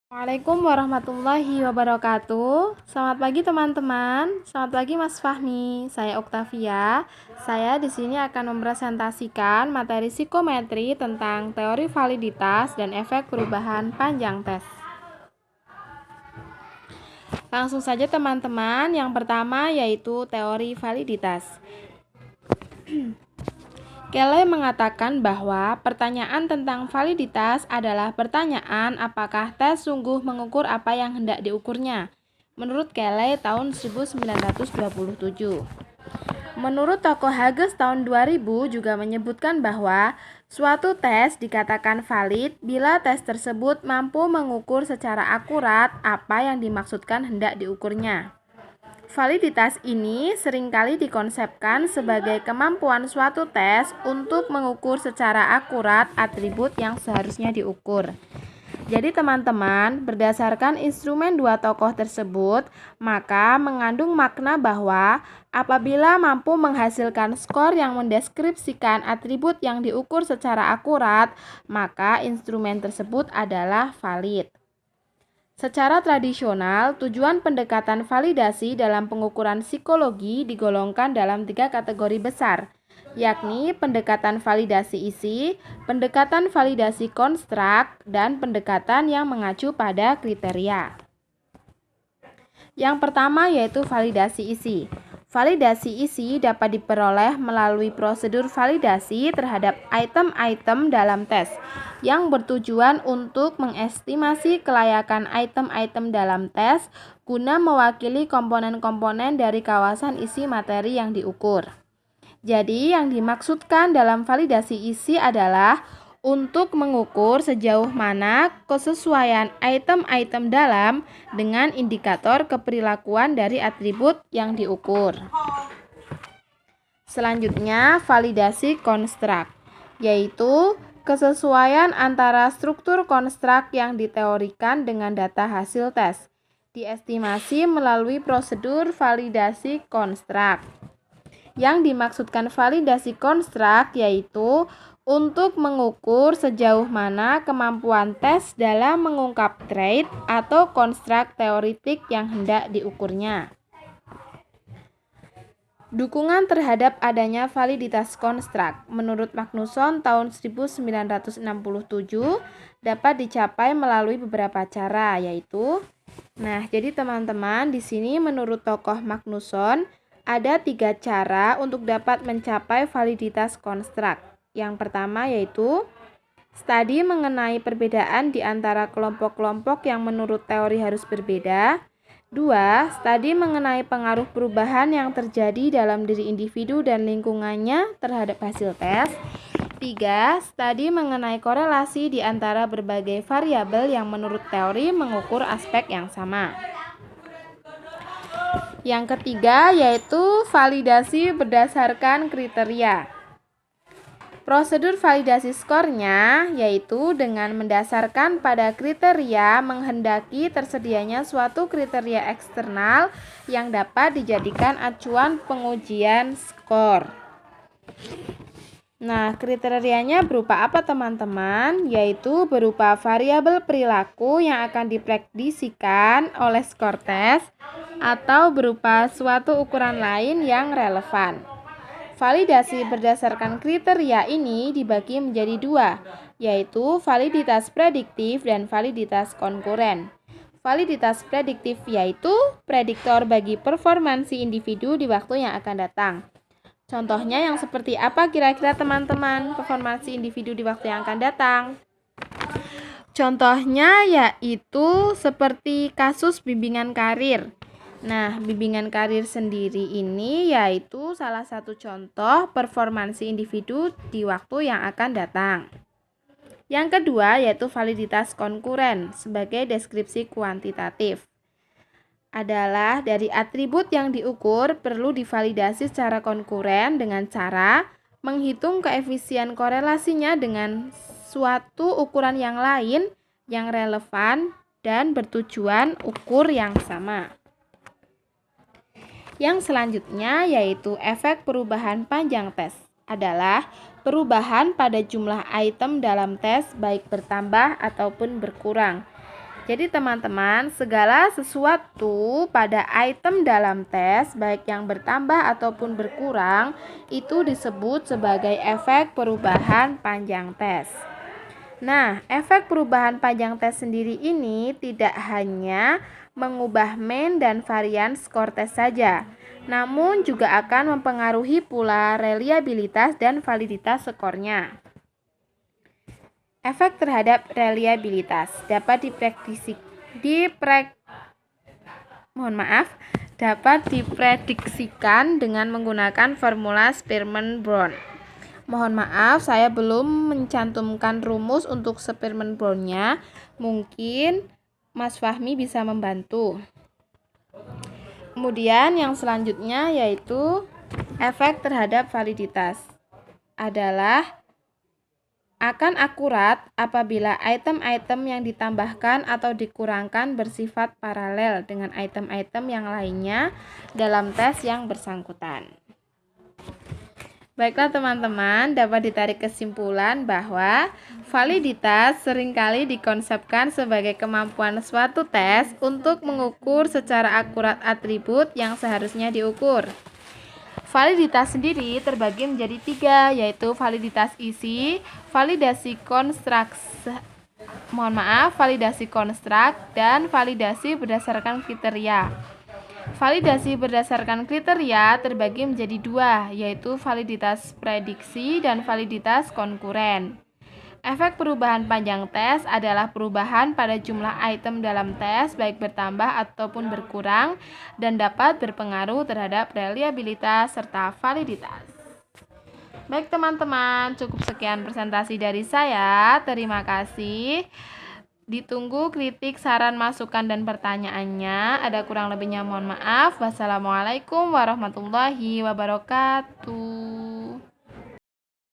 Assalamualaikum warahmatullahi wabarakatuh. Selamat pagi teman-teman. Selamat pagi Mas Fahmi. Saya Oktavia. Saya di sini akan mempresentasikan materi psikometri tentang teori validitas dan efek perubahan panjang tes. Langsung saja teman-teman. Yang pertama yaitu teori validitas. Kelly mengatakan bahwa pertanyaan tentang validitas adalah pertanyaan apakah tes sungguh mengukur apa yang hendak diukurnya. Menurut Kelly tahun 1927. Menurut tokoh Hages tahun 2000 juga menyebutkan bahwa suatu tes dikatakan valid bila tes tersebut mampu mengukur secara akurat apa yang dimaksudkan hendak diukurnya. Validitas ini seringkali dikonsepkan sebagai kemampuan suatu tes untuk mengukur secara akurat atribut yang seharusnya diukur. Jadi teman-teman, berdasarkan instrumen dua tokoh tersebut, maka mengandung makna bahwa apabila mampu menghasilkan skor yang mendeskripsikan atribut yang diukur secara akurat, maka instrumen tersebut adalah valid. Secara tradisional, tujuan pendekatan validasi dalam pengukuran psikologi digolongkan dalam 3 kategori besar, yakni pendekatan validasi isi, pendekatan validasi konstruk, dan pendekatan yang mengacu pada kriteria. Yang pertama yaitu validasi isi. Validasi isi dapat diperoleh melalui prosedur validasi terhadap item-item dalam tes yang bertujuan untuk mengestimasi kelayakan item-item dalam tes guna mewakili komponen-komponen dari kawasan isi materi yang diukur. Jadi, yang dimaksudkan dalam validasi isi adalah untuk mengukur sejauh mana kesesuaian item-item dalam dengan indikator keperilakuan dari atribut yang diukur. Selanjutnya, validasi konstruk, yaitu kesesuaian antara struktur konstruk yang diteorikan dengan data hasil tes, diestimasi melalui prosedur validasi konstruk. Yang dimaksudkan validasi konstruk yaitu untuk mengukur sejauh mana kemampuan tes dalam mengungkap trait atau konstruk teoritik yang hendak diukurnya. Dukungan terhadap adanya validitas konstruk menurut Magnusson tahun 1967 dapat dicapai melalui beberapa cara, yaitu jadi teman-teman di sini menurut tokoh Magnusson ada 3 cara untuk dapat mencapai validitas konstruk. Yang pertama yaitu studi mengenai perbedaan di antara kelompok-kelompok yang menurut teori harus berbeda. 2. Studi mengenai pengaruh perubahan yang terjadi dalam diri individu dan lingkungannya terhadap hasil tes. 3. Studi mengenai korelasi di antara berbagai variabel yang menurut teori mengukur aspek yang sama. Yang ketiga yaitu validasi berdasarkan kriteria. Prosedur validasi skornya yaitu dengan mendasarkan pada kriteria menghendaki tersedianya suatu kriteria eksternal yang dapat dijadikan acuan pengujian skor. Kriterianya berupa apa teman-teman? Yaitu berupa variabel perilaku yang akan diprediksikan oleh skor tes atau berupa suatu ukuran lain yang relevan. Validasi berdasarkan kriteria ini dibagi menjadi 2, yaitu validitas prediktif dan validitas konkuren. Validitas prediktif yaitu prediktor bagi performansi individu di waktu yang akan datang. Contohnya yang seperti apa kira-kira teman-teman performansi individu di waktu yang akan datang? Contohnya yaitu seperti kasus bimbingan karir. Bimbingan karir sendiri ini yaitu salah satu contoh performansi individu di waktu yang akan datang. Yang kedua yaitu validitas konkuren sebagai deskripsi kuantitatif. Adalah dari atribut yang diukur perlu divalidasi secara konkuren dengan cara menghitung koefisien korelasinya dengan suatu ukuran yang lain yang relevan dan bertujuan ukur yang sama. Yang selanjutnya yaitu efek perubahan panjang tes adalah perubahan pada jumlah item dalam tes baik bertambah ataupun berkurang. Jadi teman-teman, segala sesuatu pada item dalam tes, baik yang bertambah ataupun berkurang, itu disebut sebagai efek perubahan panjang tes. Nah, efek perubahan panjang tes sendiri ini tidak hanya mengubah main dan varian skor tes saja, namun juga akan mempengaruhi pula reliabilitas dan validitas skornya. Efek terhadap reliabilitas dapat diprediksikan dengan menggunakan formula Spearman-Brown. Mohon maaf, saya belum mencantumkan rumus untuk Spearman-Brown-nya. Mungkin Mas Fahmi bisa membantu. Kemudian yang selanjutnya yaitu efek terhadap validitas adalah akan akurat apabila item-item yang ditambahkan atau dikurangkan bersifat paralel dengan item-item yang lainnya dalam tes yang bersangkutan. Baiklah teman-teman, dapat ditarik kesimpulan bahwa validitas seringkali dikonsepkan sebagai kemampuan suatu tes untuk mengukur secara akurat atribut yang seharusnya diukur. Validitas sendiri terbagi menjadi 3, yaitu validitas isi, validasi konstruk, dan validasi berdasarkan kriteria. Validasi berdasarkan kriteria terbagi menjadi 2, yaitu validitas prediksi dan validitas konkuren. Efek perubahan panjang tes adalah perubahan pada jumlah item dalam tes, baik bertambah ataupun berkurang, dan dapat berpengaruh terhadap reliabilitas serta validitas. Baik teman-teman, cukup sekian presentasi dari saya. Terima kasih. Ditunggu kritik, saran, masukan, dan pertanyaannya. Ada kurang lebihnya mohon maaf. Wassalamualaikum warahmatullahi wabarakatuh.